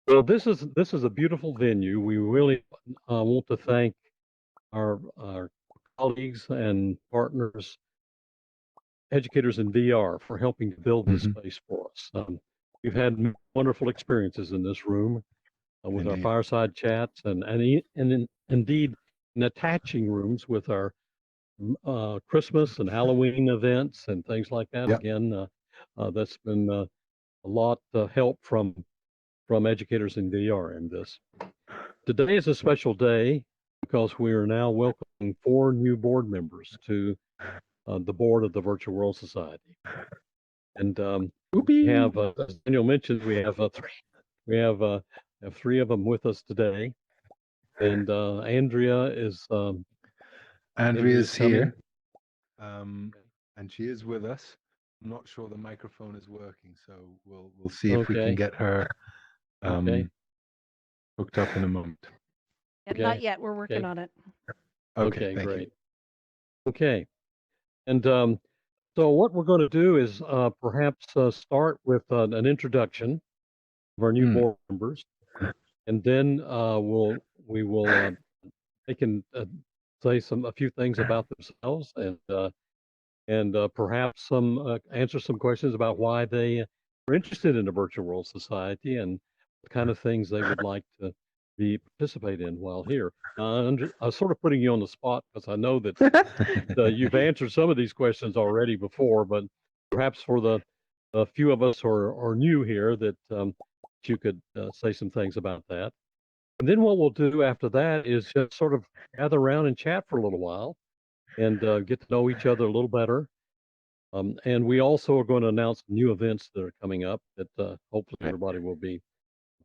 Well, this is a beautiful venue. We really want to thank our colleagues and partners, educators in VR, for helping to build this Hmm. space for us. We've had wonderful experiences in this room with our Indeed. fireside chats indeed in attaching rooms with our Christmas and Halloween events and things like that. Yep. Again, that's been a lot help from educators in VR in this. Today is a special day because we are now welcoming 4 new board members to the board of the Virtual World Society. And we Whoopee. have, as Daniel mentioned, we have three. We have 3 of them with us today. And Andrea's Andrea's coming. here, um, and she is with us. I'm not sure the microphone is working, so we'll see if we can Okay. get her Okay. hooked up in a moment. Okay. Not yet. We're working Okay. on it. Okay, Okay. thank you. Great. Okay. And so what we're going to do is perhaps start with an introduction of our new Hmm. board members, and then we will they can say a few things about themselves and perhaps answer some questions about why they are interested in the virtual world society and what kind of things they would like to participate in while here. I'm sort of putting you on the spot because I know that you've answered some of these questions already before, but perhaps for the a few of us who are new here that you could say some things about that. And then what we'll do after that is just sort of gather around and chat for a little while and get to know each other a little better. And we also are going to announce new events that are coming up that hopefully everybody will be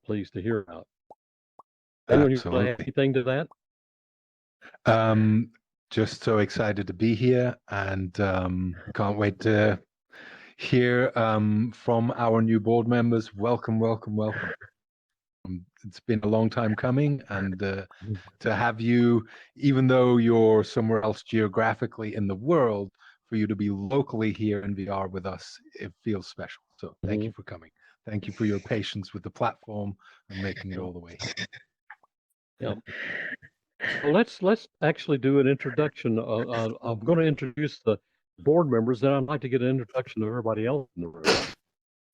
pleased to hear about. Daniel, you want to add Absolutely. anything to that? Just so excited to be here, and can't wait to hear from our new board members. Welcome, welcome, welcome. It's been a long time coming, and to have you, even though you're somewhere else geographically in the world, for you to be locally here in VR with us, it feels special. So thank you for coming. Thank you for your patience with the platform and making it all the way here. Yeah. So let's actually do an introduction. I'm going to introduce the board members, then I'd like to get an introduction of everybody else in the room.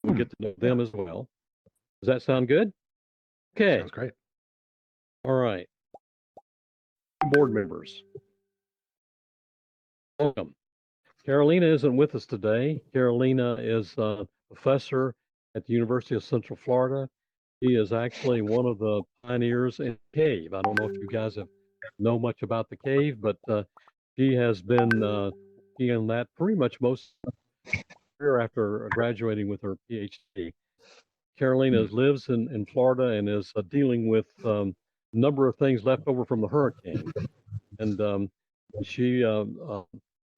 We'll get to know them as well. Does that sound good? Okay. Sounds great. All right. Board members, welcome. Carolina isn't with us today. Carolina is a professor at the University of Central Florida. She is actually one of the pioneers in the cave. I don't know if you guys know much about the cave, but she has been in that pretty much most career after graduating with her PhD. Carolina lives in Florida and is dealing with a number of things left over from the hurricane. And she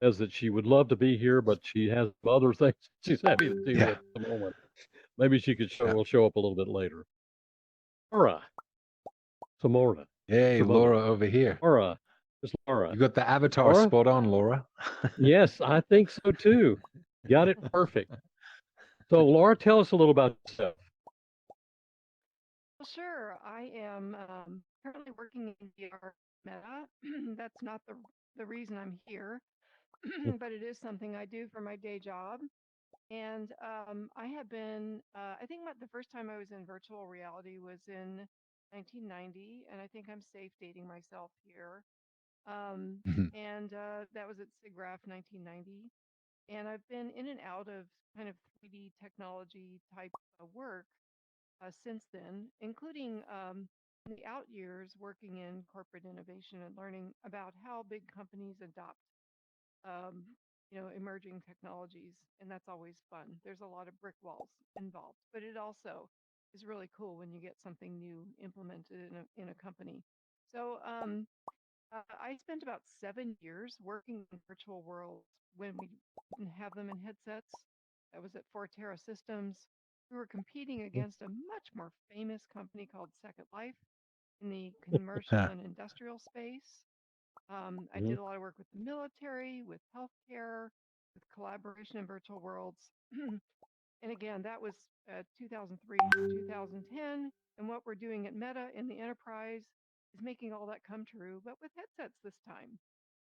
says that she would love to be here, but she has other things she's having to deal with at the moment. Maybe she will show up a little bit later. Laura. Samora. Hey, Laura over here. Laura. It's Laura. You got the avatar Laura? spot on, Laura. Yes, I think so too. Got it perfect. So, Laura, tell us a little about yourself. Well, sure. I am currently working in VR Meta. That's not the reason I'm here, but it is something I do for my day job. And I have been, I think the first time I was in virtual reality was in 1990, and I think I'm safe dating myself here. And that was at SIGGRAPH 1990. And I've been in and out of kind of 3D technology type work since then, including in the out years working in corporate innovation and learning about how big companies adopt um, emerging technologies, and that's always fun. There's a lot of brick walls involved, but it also is really cool when you get something new implemented in a company. So I spent about 7 years working in virtual worlds when we didn't have them in headsets. I was at Forterra Systems. We were competing against a much more famous company called Second Life in the commercial and industrial space. I did a lot of work with the military, with healthcare, with collaboration in virtual worlds. and again, that was 2003 to 2010. And what we're doing at Meta in the enterprise is making all that come true, but with headsets this time.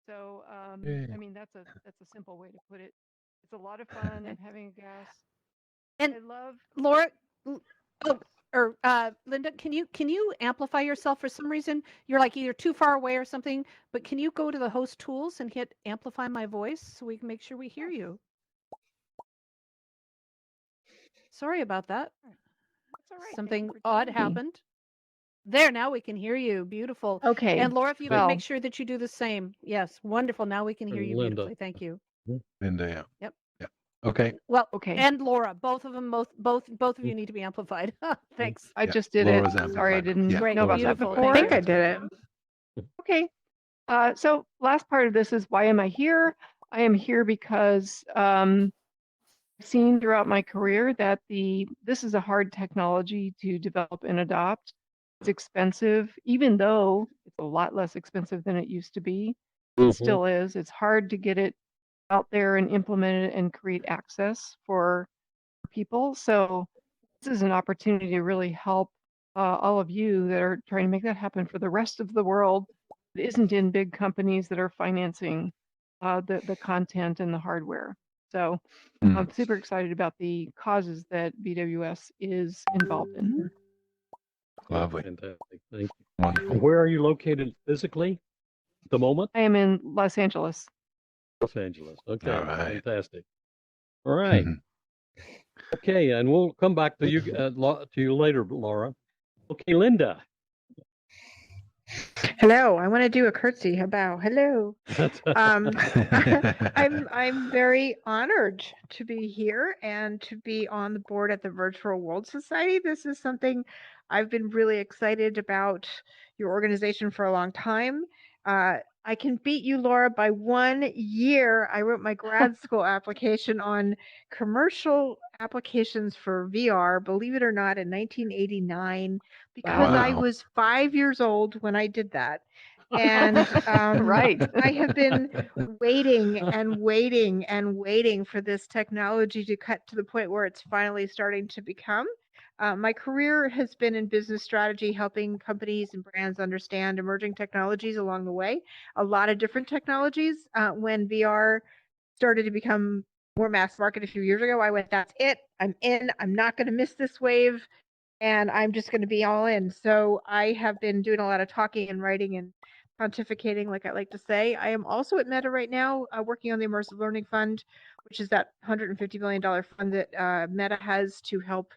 So, Yeah. I mean, that's a simple way to put it. It's a lot of fun. I'm having a gas. And I love. Laura, oh, Yes. or Linda, can you amplify yourself for some reason? You're like either too far away or something, but can you go to the host tools and hit amplify my voice so we can make sure we hear Yes. you? Sorry about that. That's all right. Thank you Something for odd telling me. happened. There, now we can hear you. Beautiful. Okay. And Laura, if you could Well, make sure that you do the same. Yes, wonderful. Now we can hear And you Linda. beautifully. Thank you. Linda, yeah. Yep. Yeah. Okay. Well, okay. and Laura, both of them, both of you need to be amplified. Thanks. I Yeah, just did Laura's it. Sorry, I amplified. didn't Yeah, Great. know about Laura's that Beautiful. before. Thank I think you. I did it. Okay. So last part of this is why am I here? I am here because I've seen throughout my career that this is a hard technology to develop and adopt. It's expensive, even though it's a lot less expensive than it used to be. It Mhm. still is. It's hard to get it out there and implement it and create access for people. So this is an opportunity to really help all of you that are trying to make that happen for the rest of the world that isn't in big companies that are financing the content and the hardware. So Mm. I'm super excited about the causes that BWS is involved in. Lovely. Fantastic. Thank you. Wonderful. And where are you located physically at the moment? I am in Los Angeles. Los Angeles. Okay. All right. Fantastic. All right. Okay, and we'll come back to you to you later, Laura. Okay, Linda. Hello, I want to do a curtsy, a bow. Hello. I'm very honored to be here and to be on the board at the Virtual World Society. This is something I've been really excited about your organization for a long time. I can beat you, Laura, by 1 year. I wrote my grad school application on commercial applications for VR, believe it or not, in 1989, because I Wow. was 5 years old when I did that. And Right. I have been waiting and waiting and waiting for this technology to cut to the point where it's finally starting to become. My career has been in business strategy, helping companies and brands understand emerging technologies along the way. A lot of different technologies. When VR started to become more mass market a few years ago, I went, that's it. I'm in. I'm not going to miss this wave. And I'm just going to be all in. So I have been doing a lot of talking and writing and pontificating, like I like to say. I am also at Meta right now, working on the Immersive Learning Fund, which is that $150 million fund that Meta has to help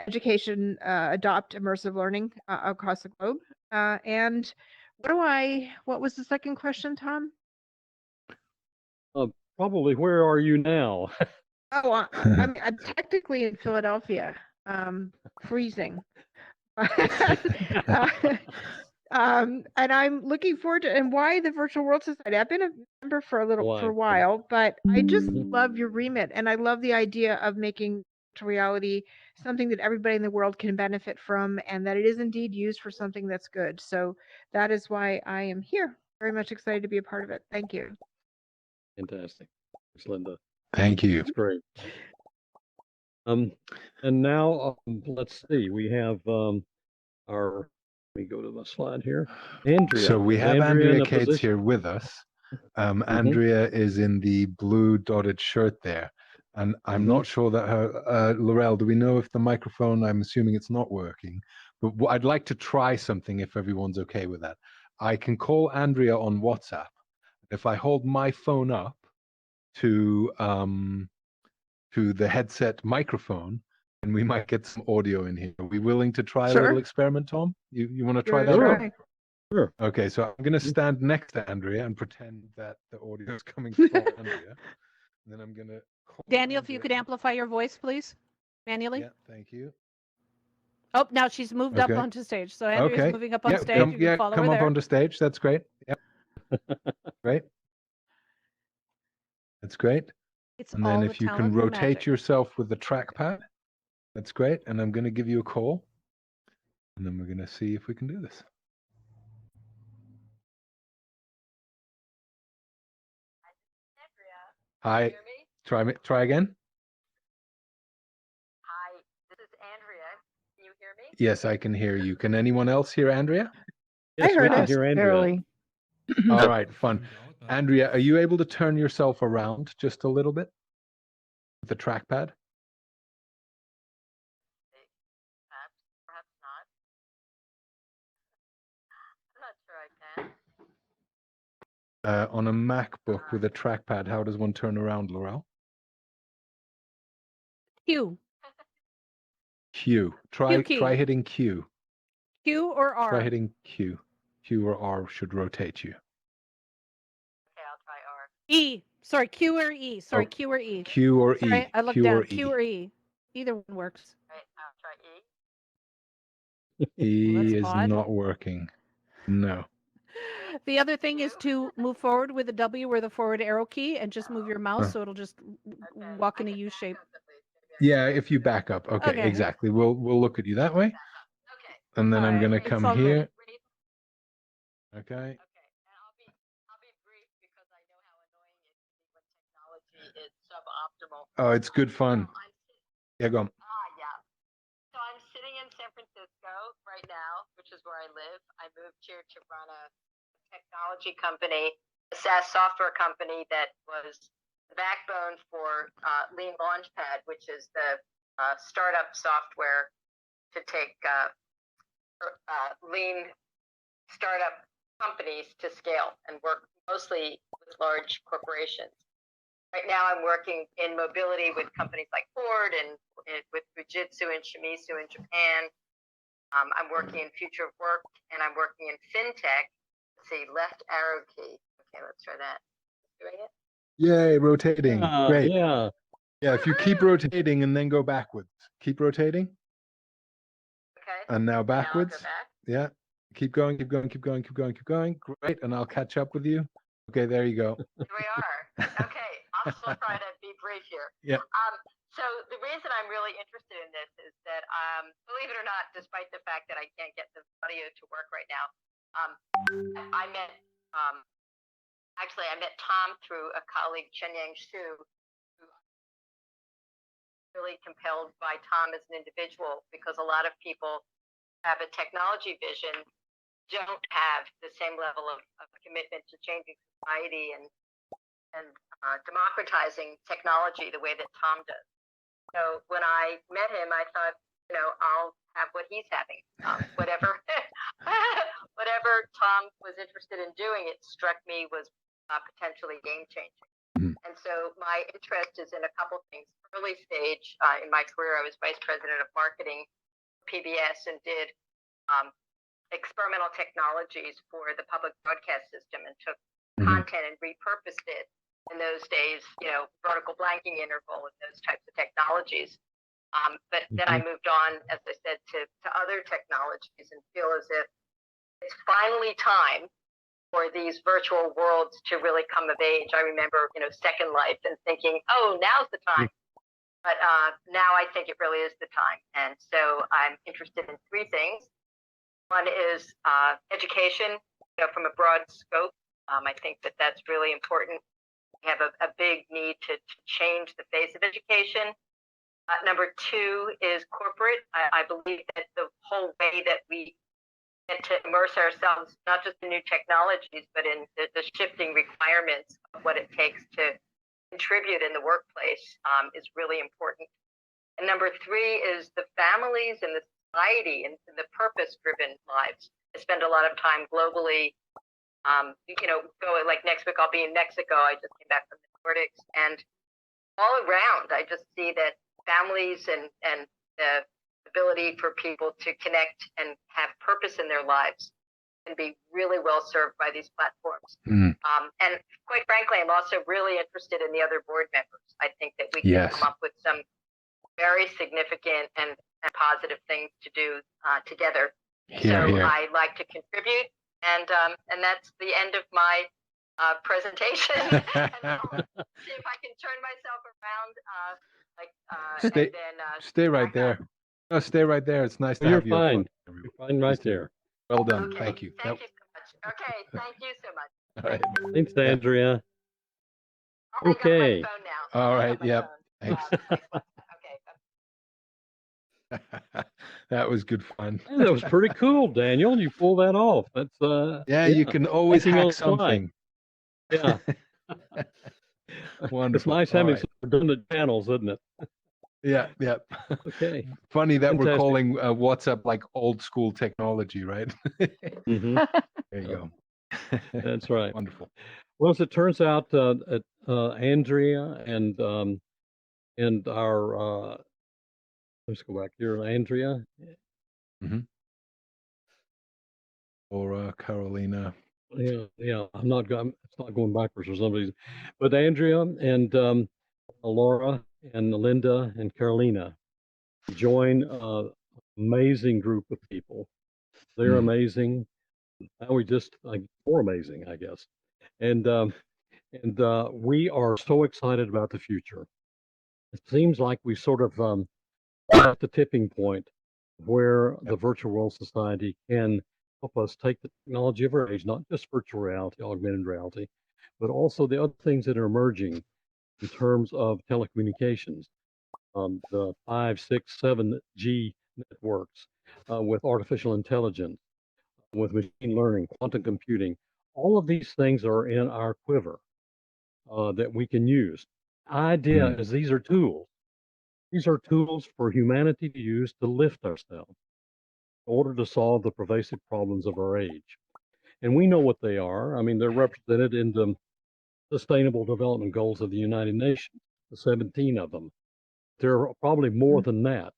education adopt immersive learning across the globe. And what was the second question, Tom? Probably where are you now? Oh, I'm technically in Philadelphia, freezing. And I'm looking forward to, and why the Virtual World Society? I've been a member for a while, but I just love your remit, and I love the idea of making virtual reality something that everybody in the world can benefit from, and that it is indeed used for something that's good. So that is why I am here. Very much excited to be a part of it. Thank you. Fantastic. Thanks, Linda. Thank you. That's great. And now let's see. We have our. Let me go to the slide here. Andrea. So we Is have in Andrea a Kates position- here with us. Andrea is in the blue dotted shirt there. And I'm not sure that her, Laurel, do we know if the microphone, I'm assuming it's not working, but I'd like to try something if everyone's okay with that. I can call Andrea on WhatsApp. If I hold my phone up to the headset microphone, and we might get some audio in here. Are we willing to try a Sure. little experiment, Tom? You want to try Sure, that? Sure. out? Sure. Okay, so I'm going to stand next to Andrea and pretend that the audio is coming from Andrea. And then I'm going to call Daniel, if you Andrea. could amplify your voice, please, manually. Yeah, thank you. Oh, now she's moved up Okay. onto stage. So Andrea's Okay. moving up on Yeah, stage. come, You can follow come her up there. onto stage. That's great. Yep. Great. That's great. It's And all then the if you talent can and rotate magic. yourself with the trackpad, that's great. And I'm going to give you a call. And then we're going to see if we can do this. Hi. Try again. Yes, I can hear you. Can anyone else hear Andrea? Yes, we heard can it. hear Andrea. Barely. All right, fun. Andrea, are you able to turn yourself around just a little bit with the trackpad? Perhaps not. I'm not sure I can. On a MacBook with a trackpad, how does one turn around, Laurel? Q. Q. Q key. Try hitting Q. Q or R? Try hitting Q. Q or R should rotate you. Okay, I'll try R. E. Sorry, Q or E. Sorry, Oh, Q or E. Q or Sorry, E. I looked Q down. or Q E. or E. Either one works. Right, I'll try E. E that's is odd. not working. No. The other thing is to move forward with the W or the forward arrow key and just move your mouse so it'll just walk in a U shape. Yeah, if you back up. Okay, Okay. exactly. We'll look at you that way. Okay. And then All I'm right, gonna it's come all good. here. Okay. Okay, and I'll be brief because I know how annoying it can be when technology is suboptimal. Oh, it's good fun. I'm sitting, Yeah, go on. yeah. So I'm sitting in San Francisco right now, which is where I live. I moved here to run a technology company, a SaaS software company that was the backbone for Lean Launchpad, which is the startup software to take lean startup companies to scale and work mostly with large corporations. Right now, I'm working in mobility with companies like Ford and with Fujitsu and Shimizu in Japan. I'm working in future of work, and I'm working in fintech. Let's see, left arrow key. Okay, let's try that. Doing it? Yay, rotating. Great. Yeah. Yeah, if you keep rotating and then go backwards. Keep rotating. Okay. And now Now I'll go backwards. back. Yeah. Keep going, keep going, keep going, keep going, keep going. Great. And I'll catch up with you. Okay, there you go. Here we are. Okay, I'll still try to be brief here. Yeah. So the reason I'm really interested in this is that, believe it or not, despite the fact that I can't get the audio to work right now, I met I met Tom through a colleague, Chenyang Xu, who really compelled by Tom as an individual because a lot of people have a technology vision, don't have the same level of commitment to changing society and democratizing technology the way that Tom does. So when I met him, I thought, I'll have what he's having. Whatever Tom was interested in doing, it struck me was potentially game changing. And so my interest is in a couple things. Early stage in my career, I was vice president of marketing for PBS and did experimental technologies for the public broadcast system and took content and repurposed it. In those days, vertical blanking interval and those types of technologies. But then I moved on, as I said, to other technologies and feel as if it's finally time for these virtual worlds to really come of age. I remember, Second Life and thinking, oh, now's the time. But now I think it really is the time. And so I'm interested in three things. One is education, from a broad scope. I think that that's really important. We have a big need to change the face of education. Number two is corporate. I believe that the whole way that we get to immerse ourselves, not just in new technologies, but in the shifting requirements of what it takes to contribute in the workplace is really important. And number three is the families and the society and the purpose-driven lives. I spend a lot of time globally. Go like next week, I'll be in Mexico. I just came back from the Nordics, and all around, I just see that families and the ability for people to connect and have purpose in their lives can be really well served by these platforms. And quite frankly, I'm also really interested in the other board members. I think that we can come up with some very significant and positive things to do together. I like to contribute. And that's the end of my presentation. And I'll see if I can turn myself around. Stay right there. No, stay right there. It's nice to have you. You're fine. You're fine right there. Well done. Okay, Thank you. Thank you so much. Okay, thank you so much. All right. Thanks, Andrea. I'll hang up Okay. my phone now. All I'll hang right. up my Yep. phone. Thanks. Okay. That was good fun. Hey, that was pretty cool, Daniel. You pulled that off. That's Yeah, you can always thinking on hack the fly. something. Yeah. It's Wonderful. nice All having right. some redundant channels, isn't it? Yeah, yeah. Okay. Funny that we're Fantastic. calling WhatsApp like old school technology, right? Hmm. There you go. That's right. Wonderful. Well, as it turns out, Andrea and our let's go back here, Andrea. Or Carolina. Yeah. I'm not going. It's not going backwards for some reason, but Andrea and Laura and Linda and Carolina join amazing group of people. They're amazing. Now we just more amazing, I guess. And we are so excited about the future. It seems like we sort of at the tipping point where the virtual world society can help us take the technology of our age, not just virtual reality, augmented reality, but also the other things that are emerging in terms of telecommunications, the 5, 6, 7G networks, with artificial intelligence, with machine learning, quantum computing. All of these things are in our quiver that we can use. Idea is these are tools. These are tools for humanity to use to lift ourselves in order to solve the pervasive problems of our age. And we know what they are. I mean, they're represented in the Sustainable Development Goals of the United Nations, the 17 of them. There are probably more than that,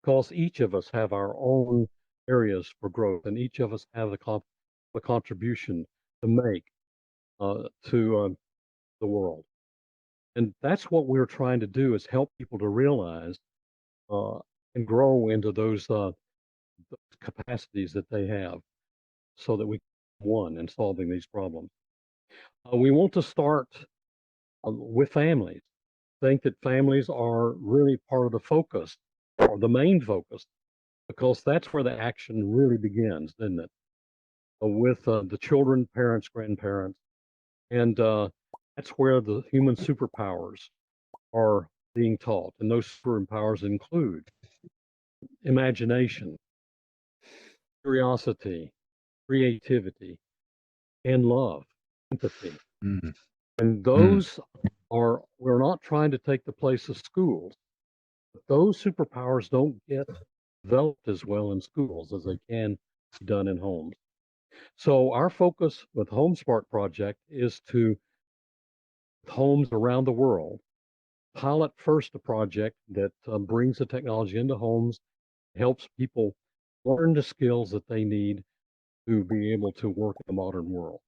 because each of us have our own areas for growth, and each of us have the contribution to make to the world. And that's what we're trying to do, is help people to realize and grow into those capacities that they have, so that we can one in solving these problems. We want to start with families. Think that families are really part of the focus, or the main focus, because that's where the action really begins, isn't it? With the children, parents, grandparents, and that's where the human superpowers are being taught. And those superpowers include imagination, curiosity, creativity, and love, empathy. And those are, we're not trying to take the place of schools, but those superpowers don't get developed as well in schools as they can be done in homes. So our focus with HomeSmart project is to homes around the world pilot first a project that brings the technology into homes, helps people learn the skills that they need to be able to work in the modern world.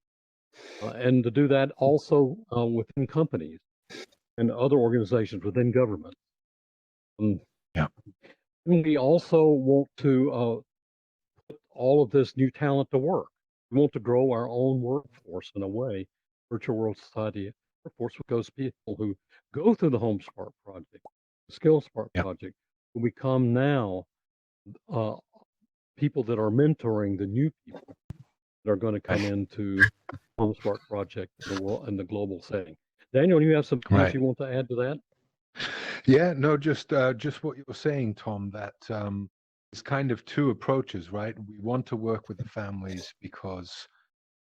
And to do that also within companies and other organizations within government. Yeah. We also want to put all of this new talent to work. We want to grow our own workforce in a way, virtual world society workforce, because people who go through the HomeSmart project, the SkillSmart project, will become now people that are mentoring the new people that are going to come into HomeSmart project in the world, in the global setting. Daniel, you have some things you want to add to that? Yeah, no, just what you were saying, Tom, that it's kind of two approaches, right? We want to work with the families because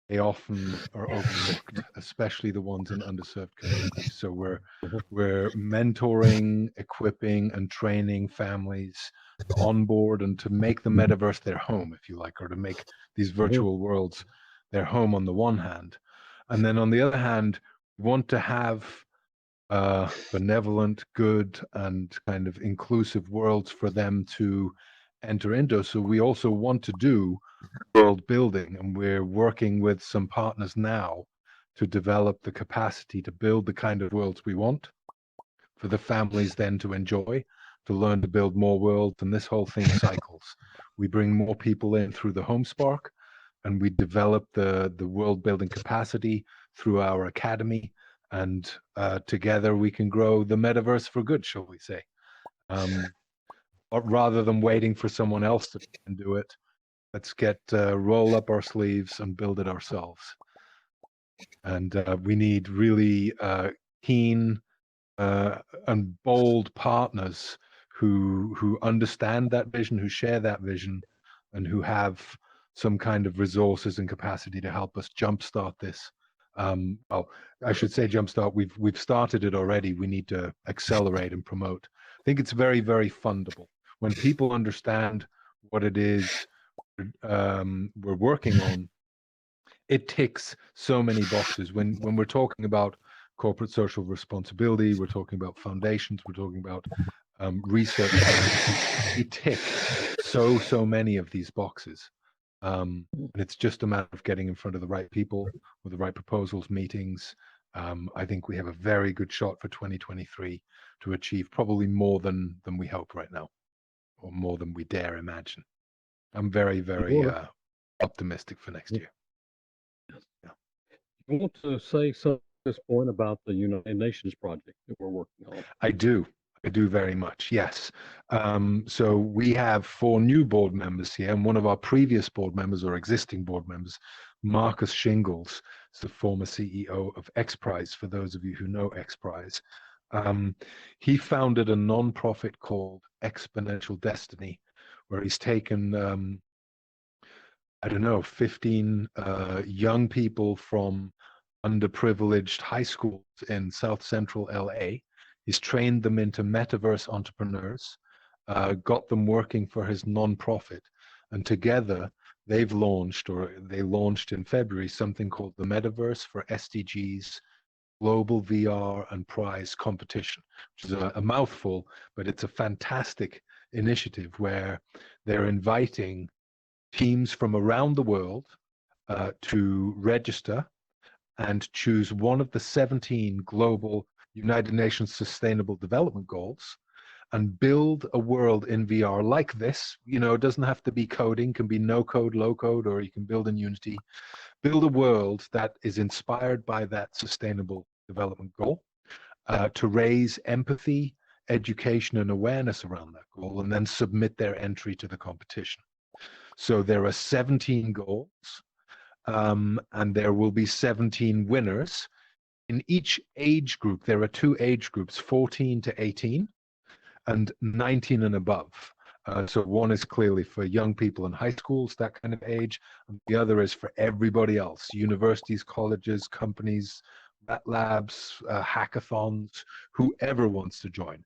they often are overlooked, especially the ones in underserved communities. So we're mentoring, equipping, and training families to onboard and to make the metaverse their home, if you like, or to make these virtual worlds their home on the one hand. And then on the other hand, we want to have benevolent, good, and kind of inclusive worlds for them to enter into. So we also want to do world building, and we're working with some partners now to develop the capacity to build the kind of worlds we want for the families then to enjoy, to learn to build more worlds, and this whole thing cycles. We bring more people in through the HomeSpark, and we develop the world building capacity through our academy, and together we can grow the metaverse for good, shall we say. Rather than waiting for someone else to do it, let's roll up our sleeves and build it ourselves. And we need really keen and bold partners who understand that vision, who share that vision, and who have some kind of resources and capacity to help us jumpstart this. Well, I should say jumpstart. We've started it already. We need to accelerate and promote. I think it's very, very fundable. When people understand what it is we're working on, it ticks so many boxes. When we're talking about corporate social responsibility, we're talking about foundations, we're talking about research grants. We tick so many of these boxes. And it's just a matter of getting in front of the right people with the right proposals, meetings. I think we have a very good shot for 2023 to achieve probably more than we hope right now, or more than we dare imagine. I'm very, very optimistic for next year. Yeah. You want to say something at this point about the United Nations project that we're working on? I do very much, yes. So we have 4 new board members here, and one of our previous board members or existing board members, Marcus Shingles, is the former CEO of XPRIZE, for those of you who know XPRIZE. He founded a non-profit called Exponential Destiny, where he's taken, 15 young people from underprivileged high schools in South Central LA. He's trained them into metaverse entrepreneurs, got them working for his nonprofit, and together they launched in February something called the Metaverse for SDGs Global VR and Prize Competition, which is a mouthful, but it's a fantastic initiative where they're inviting teams from around the world to register and choose one of the 17 global United Nations Sustainable Development Goals and build a world in VR like this. You know, it doesn't have to be coding, can be no code, low code, or you can build in Unity. Build a world that is inspired by that Sustainable Development Goal to raise empathy, education, and awareness around that goal, and then submit their entry to the competition. So there are 17 goals, and there will be 17 winners. In each age group, there are 2 age groups, 14 to 18 and 19 and above. So one is clearly for young people in high schools, that kind of age, and the other is for everybody else, universities, colleges, companies, labs, hackathons, whoever wants to join.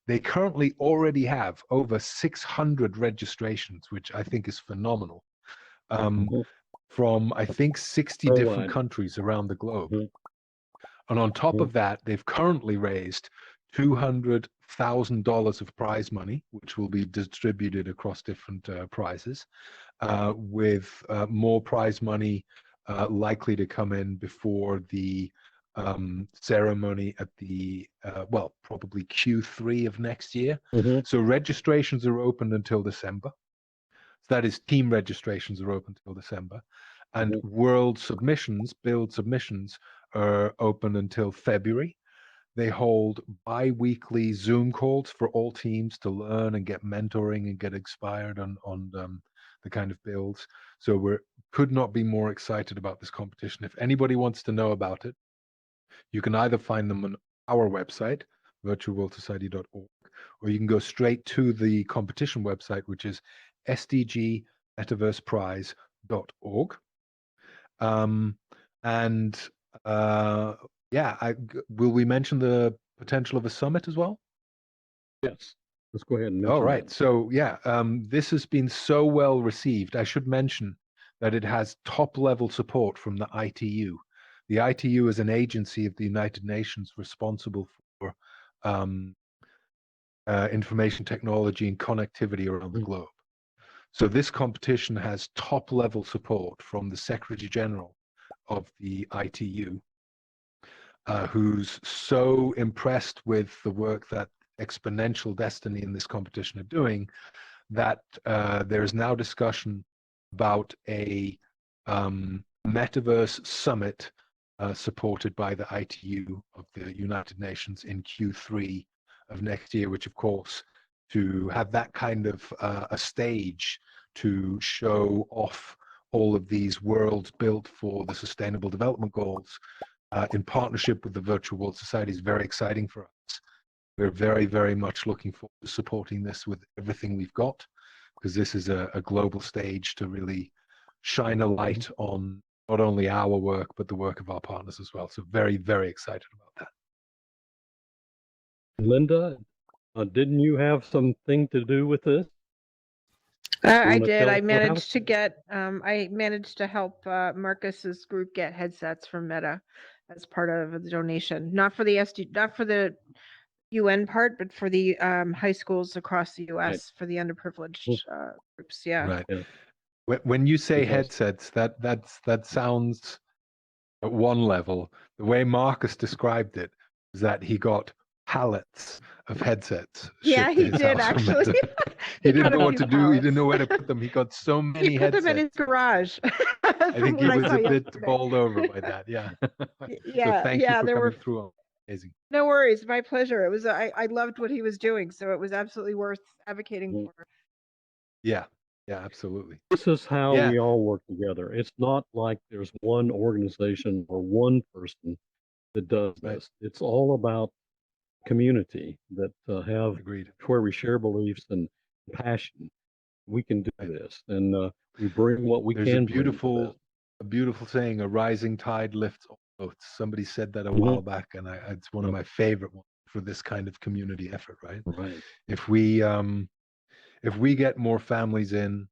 They currently already have over 600 registrations, which I think is phenomenal, from I think 60 different countries around the globe. And on top of that, they've currently raised $200,000 of prize money, which will be distributed across different prizes, with more prize money likely to come in before the ceremony at the, probably Q3 of next year. So registrations are open until December. So that is, team registrations are open until December. And world submissions, build submissions, are open until February. They hold bi-weekly Zoom calls for all teams to learn and get mentoring and get inspired on the kind of builds. So we could not be more excited about this competition. If anybody wants to know about it, you can either find them on our website, virtualworldsociety.org, or you can go straight to the competition website, which is sdgmetaverseprize.org. Will we mention the potential of a summit as well? Yes. Let's go ahead and mention All right. that. So this has been so well received. I should mention that it has top-level support from the ITU. The ITU is an agency of the United Nations responsible for information technology and connectivity around the globe. So this competition has top-level support from the Secretary General of the ITU, who's so impressed with the work that Exponential Destiny in this competition are doing that there is now discussion about a metaverse summit supported by the ITU of the United Nations in Q3 of next year, which of course, to have that kind of a stage to show off all of these worlds built for the Sustainable Development Goals in partnership with the Virtual World Society is very exciting for us. We're very, very much looking forward to supporting this with everything we've got, because this is a global stage to really shine a light on not only our work, but the work of our partners as well. So very, very excited about that. Linda, didn't you have something to do with this? I wanna did. tell I us what happened? managed to help Marcus's group get headsets from Meta as part of the donation. Not for the UN part, but for the high schools across the US for the underprivileged groups. Yeah. Right. Yeah. When you say Fantastic. headsets, that sounds at one level. The way Marcus described it is that he got pallets of headsets Yeah, shipped to he his did house from actually. Meta. He didn't got a know what few to do. He didn't pallets. know where to put them. He got so many He put them in his headsets. garage. I think he what was saw a bit yesterday. bowled over by that. Yeah. So Yeah, thank you yeah, for there were coming through. Amazing. no worries. My pleasure. It was I loved what he was doing, so it was absolutely worth advocating Mm. for. Yeah. Yeah, absolutely. This is how Yeah. we all work together. It's not like there's one organization or one person that does Right. this. It's all about community that have Agreed. where we share beliefs and passion. We can do Right. this, and we bring what we There's a can bring to beautiful saying, a rising tide lifts all boats. Somebody said that a this. while back, and it's one of Yep. my favorite ones for this kind of community effort, right? Right. If we get more families in,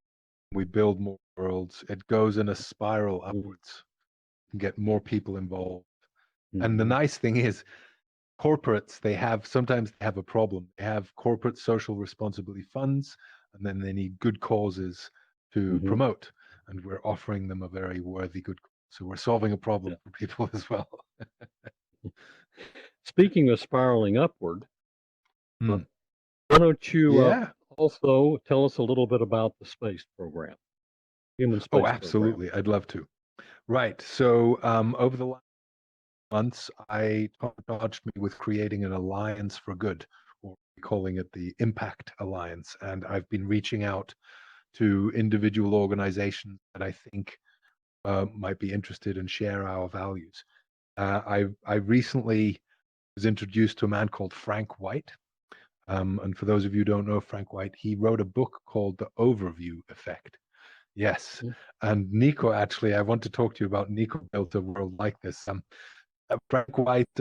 we build more worlds, it goes in a spiral upwards and get more people involved. And the Mhm. nice thing is, corporates, sometimes they have a problem. They have corporate social responsibility funds, and then they need good causes to Mhm. promote. And we're offering them a very worthy good cause. So we're solving a problem Yeah. for people as well. Speaking of spiraling upward, Hmm. why don't you Yeah. also tell us a little bit about the space program, human space Oh, program? absolutely. I'd love to. Right. So over the last months, Tom charged me with creating an alliance for good, or calling it the Impact Alliance. And I've been reaching out to individual organizations that I think might be interested and share our values. I recently was introduced to a man called Frank White. And for those of you who don't know Frank White, he wrote a book called The Overview Effect. Yes. Mhm. And Nico, actually, I want to talk to you about Nico built a world like this. Frank White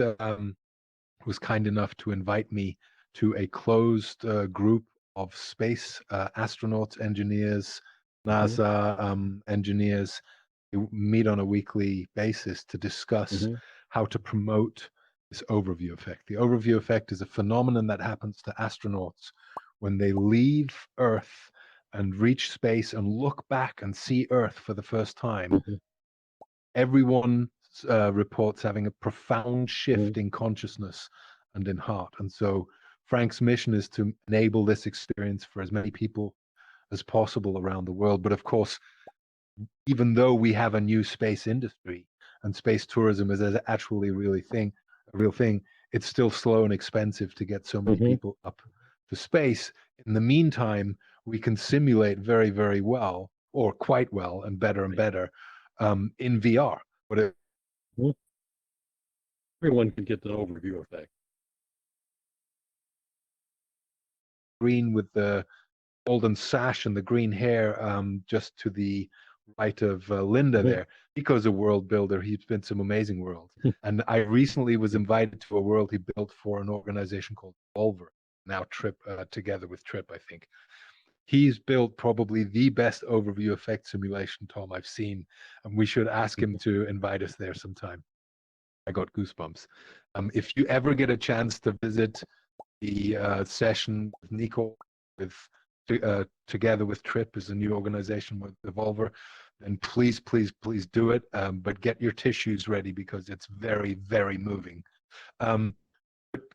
was kind enough to invite me to a closed group of space astronauts, engineers, NASA engineers who meet on a weekly basis to discuss Mhm. how to promote this overview effect. The overview effect is a phenomenon that happens to astronauts when they leave Earth and reach space and look back and see Earth for the first time. Mhm. Everyone reports having a profound shift Mhm. in consciousness and in heart. And so Frank's mission is to enable this experience for as many people as possible around the world. But of course, even though we have a new space industry and space tourism is actually a real thing, it's still slow and expensive to get so many Mhm. people up to space. In the meantime, we can simulate very, very well, or quite well, and better in VR. But Mhm. Everyone can get the overview effect. green with the golden sash and the green hair, just to the right of Linda Mhm. there. Nico's a world builder. He's been some amazing worlds. And I recently was invited to a world he built for an organization called Volver, now Trip, together with Trip, I think. He's built probably the best overview effect simulation, Tom, I've seen. And we should ask him to invite us there sometime. I got goosebumps. If you ever get a chance to visit the session with Nico, with together with Trip is a new organization with Evolver, then please, please, please do it. But get your tissues ready because it's very, very moving.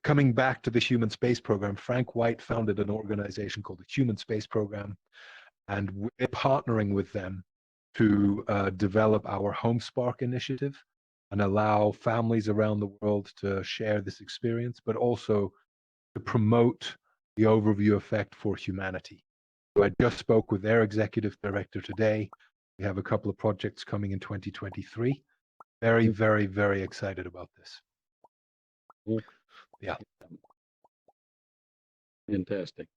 Coming back to the Human Space Program, Frank White founded an organization called the Human Space Program, and we're partnering with them to develop our Home Spark initiative and allow families around the world to share this experience, but also to promote the overview effect for humanity. So I just spoke with their executive director today. We have a couple of projects coming in 2023. Very, very, very excited about this. Mhm. Yeah. Fantastic.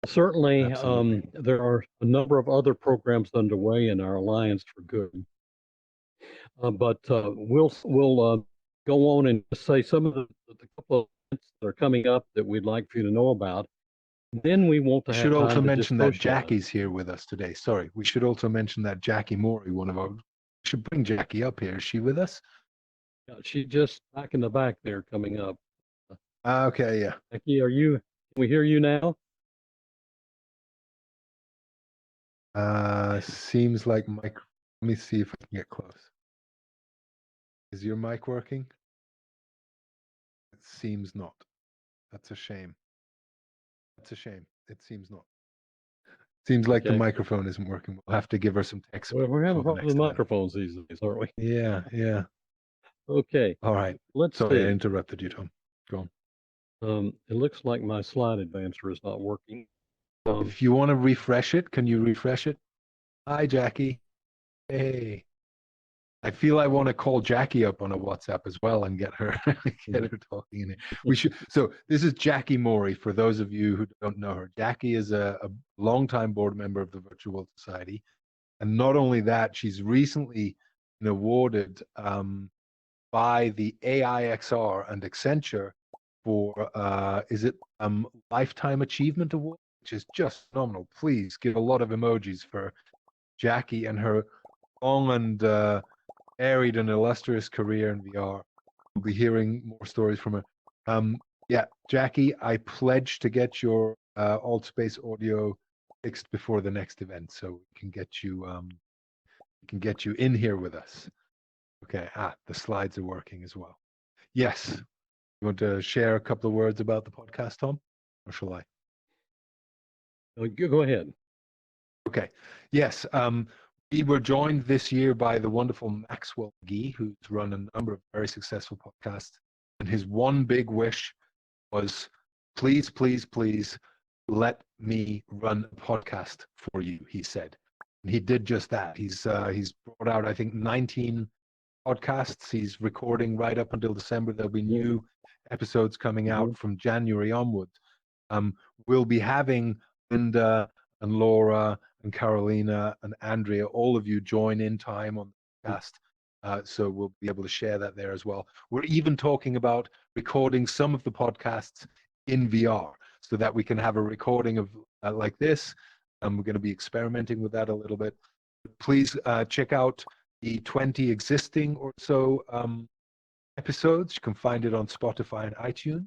Certainly, Absolutely. there are a number of other programs underway in our Alliance for Good. But we'll go on and say some of the couple of events that are coming up that we'd like for you to know about. Then we want to We have should also time to mention that socialize. Jackie's here with us today. Sorry, we should also mention that Jackie Morey, one of our. We should bring Jackie up here. Is she with us? She's just back in the back there coming up. Okay, yeah. Becky, can we hear you now? Seems like mic. Let me see if I can get close. Is your mic working? It seems not. That's a shame. That's a shame. It seems not. Seems like the Okay. microphone isn't working. We'll have to give her some tech Well, support we're having for the problems with next event. microphones these days, aren't we? Yeah, yeah. Okay. All right. Let's Sorry, I see. interrupted you, Tom. Go on. It looks like my slide advancer is not working. If you want to refresh it, can you refresh it? Hi, Jackie. Hey. I feel I want to call Jackie up on a WhatsApp as well and get her talking in it. We should. So this is Jackie Morey. For those of you who don't know her, Jackie is a longtime board member of the Virtual World Society, and not only that, she's recently been awarded by the AIXR and Accenture for Lifetime Achievement Award, which is just phenomenal. Please give a lot of emojis for Jackie and her long and varied and illustrious career in VR. We'll be hearing more stories from her. Yeah, Jackie, I pledge to get your alt space audio fixed before the next event, so we can get you in here with us. Okay. The slides are working as well. Yes. You want to share a couple of words about the podcast, Tom, or shall I? Go ahead. Okay. Yes. We were joined this year by the wonderful Maxwell McGee, who's run a number of very successful podcasts. And his one big wish was, please, please, please let me run a podcast for you, he said. And he did just that. He's brought out, I think, 19 podcasts. He's recording right up until December. There'll be new episodes coming out from January onwards. We'll be having Linda and Laura and Carolina and Andrea, all of you join in time on the podcast. So we'll be able to share that there as well. We're even talking about recording some of the podcasts in VR so that we can have a recording of like this. We're going to be experimenting with that a little bit. Please check out the 20 existing or so episodes. You can find it on Spotify and iTunes.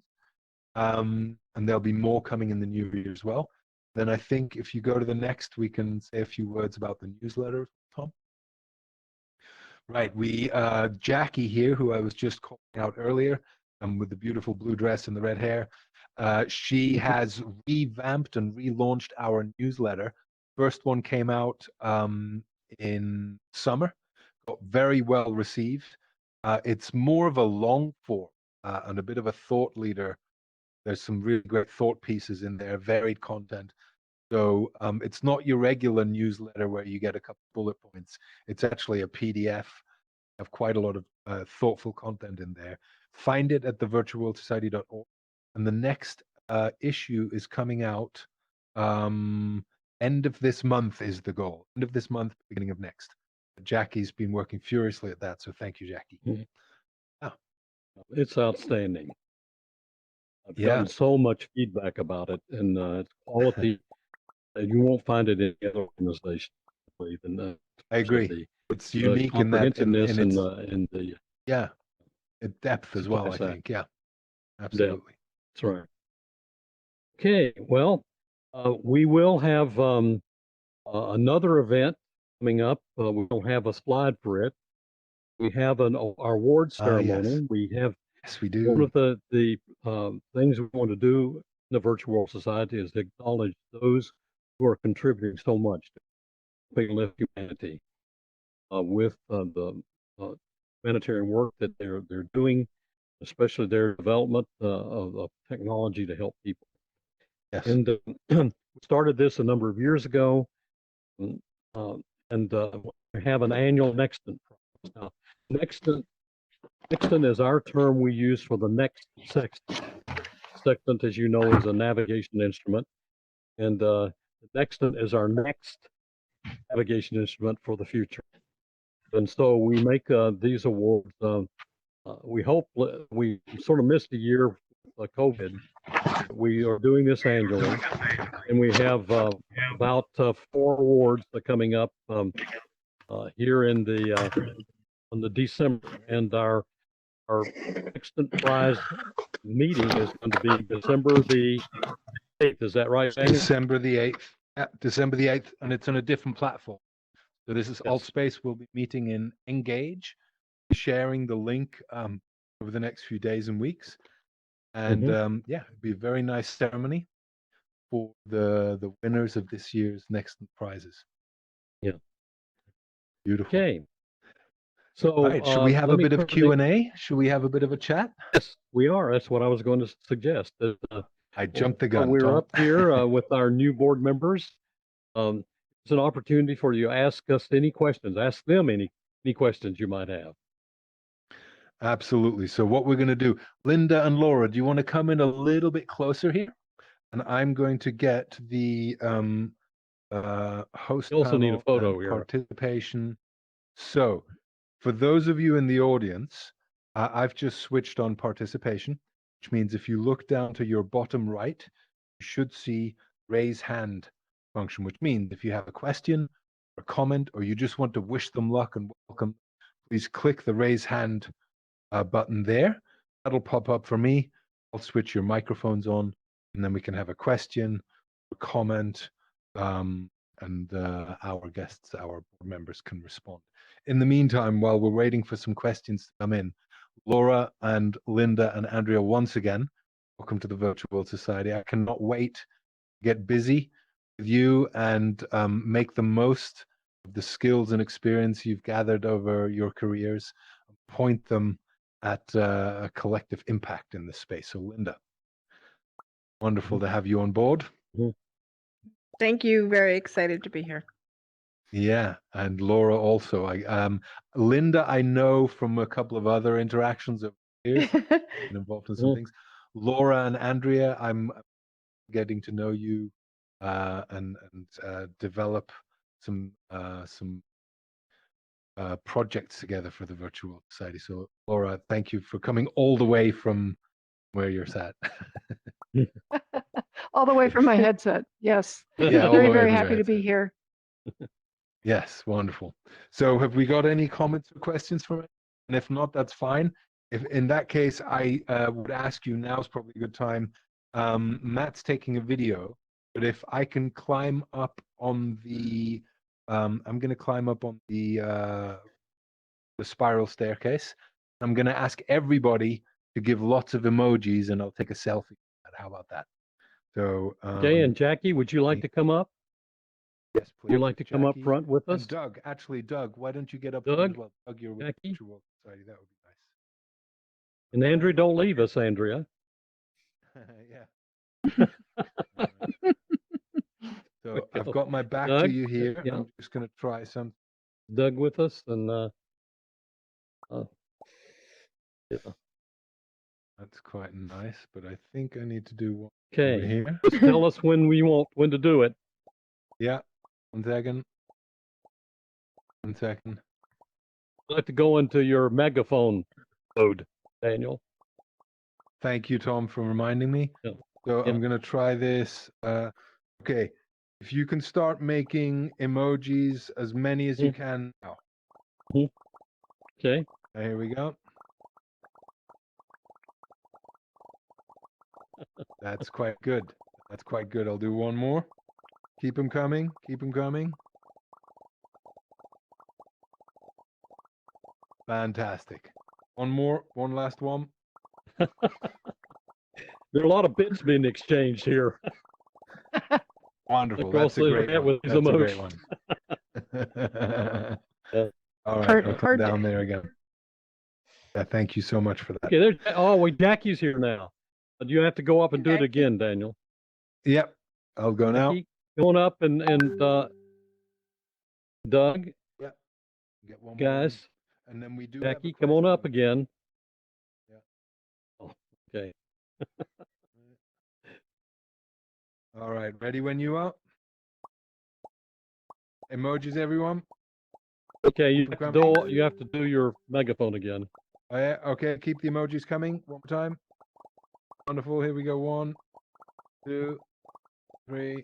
And there'll be more coming in the new year as well. Then I think if you go to the next, we can say a few words about the newsletter, Tom. Right, Jackie here, who I was just calling out earlier, with the beautiful blue dress and the red hair, she has revamped and relaunched our newsletter. First one came out in summer, got very well received. It's more of a long form and a bit of a thought leader. There's some really great thought pieces in there, varied content. So it's not your regular newsletter where you get a couple bullet points. It's actually a PDF of quite a lot of thoughtful content in there. Find it at thevirtualworldsociety.org. And the next issue is coming out end of this month is the goal. End of this month, beginning of next. Jackie's been working furiously at that, so thank you, Jackie. It's outstanding. I've gotten so much feedback about it, and it's quality. You won't find it in any other organization. I agree. It's unique in that in the depth as well. I think. Yeah, absolutely. That's right. Okay. Well, we will have another event coming up. We don't have a slide for it. We have our award ceremony. Yes. We have. Yes, we do. One of the things we want to do in the Virtual World Society is to acknowledge those who are contributing so much to helping lift humanity with the humanitarian work that they're doing, especially their development of technology to help people. Yes. And we started this a number of years ago, and we have an annual Nextant process. Now, Nextant is our term we use for the next sextant. sextant, as you know, is a navigation instrument, and the sextant is our next navigation instrument for the future. And so we make these awards. We hope we sort of missed a year with COVID. We are doing this annually, and we have about 4 awards coming up here in the on the December, and our sextant prize meeting is going to be December the 8th. Is that right, Daniel? December the 8th. Yeah, December the 8th, and it's on a different platform. So this is Yes. Altspace. We'll be meeting in Engage, sharing the link over the next few days and weeks. And yeah, it'll be a very nice ceremony for the winners of this year's Next prizes. Yeah. Beautiful. Okay. So Right, should we have a let me bit of turn the- Q&A? Should we have a bit of a chat? Yes, we are. That's what I was going to suggest. That, I jumped the gun. we're Tom. up here with our new board members. It's an opportunity for you to ask us any questions. Ask them any questions you might have. Absolutely. So what we're going to do, Linda and Laura, do you want to come in a little bit closer here? And I'm going to get the host You also need a panel photo and here. participation. So for those of you in the audience, I've just switched on participation, which means if you look down to your bottom right, you should see raise hand function, which means if you have a question or comment, or you just want to wish them luck and welcome, please click the raise hand button there. That'll pop up for me. I'll switch your microphones on, and then we can have a question, a comment, and our guests, our board members can respond. In the meantime, while we're waiting for some questions to come in, Laura and Linda and Andrea, once again, welcome to the Virtual World Society. I cannot wait to get busy with you and make the most of the skills and experience you've gathered over your careers, point them at a collective impact in this space. So Linda, wonderful to have you on board. Thank you. Very excited to be here. Yeah, and Laura also. Linda, I know from a couple of other interactions over the years, been involved in some things. Laura and Andrea, I'm getting to know you and develop some projects together for the Virtual Society. So Laura, thank you for coming all the way from where you're sat. All the way from my headset. Yes. Yeah, all the Very, way very from your happy to be headset. here. Yes, wonderful. So have we got any comments or questions from it? And if not, that's fine. If in that case, I would ask you, now's probably a good time. Matt's taking a video, but if I can climb up on the, I'm going to climb up on the spiral staircase. I'm going to ask everybody to give lots of emojis, and I'll take a selfie. How about that? So Okay, and Jackie, would you like to come up? yes, please. Would you like to come up Jackie front with and us? Doug, actually, Doug, why don't you get up Doug? front as well? Doug, you're with Jackie? Virtual World Society. That would be nice. And Andrea, don't leave us, Andrea. Yeah. All right. So I've got my back to Doug? you here. Yeah. I'm just going to try some. Doug with us, and yeah. That's quite nice, but I think I need to do one Okay. over here. Just tell us when to do it. Yeah. 1 second. 1 second. You'll have to go into your megaphone mode, Daniel. Thank you, Tom, for reminding me. Yeah. So Yeah. I'm going to try this. Okay. If you can start making emojis, as many as you can now. Okay. Here we go. That's quite good. That's quite good. I'll do one more. Keep them coming. Keep them coming. Fantastic. One more. One last one. There are a lot of bits being exchanged here. Wonderful. Across That's a the great net one. with these That's a great one. Yeah. All right. Hard- I'll come hard to- down there again. Yeah, thank you so much for that. Okay, there's wait, Jackie's here now. But you have to go up and do it Jackie? again, Daniel. Yep. I'll go now. Jackie, going up and Doug, Yep. Get one more guys, in. And then we do have a Jackie, come on up question. again. Yeah. Oh, okay. All right, ready when you are. Emojis, everyone. Okay, Coming. you have to do your megaphone again. Oh, yeah. Okay, keep the emojis coming. One more time. Wonderful. Here we go. 1, 2, 3.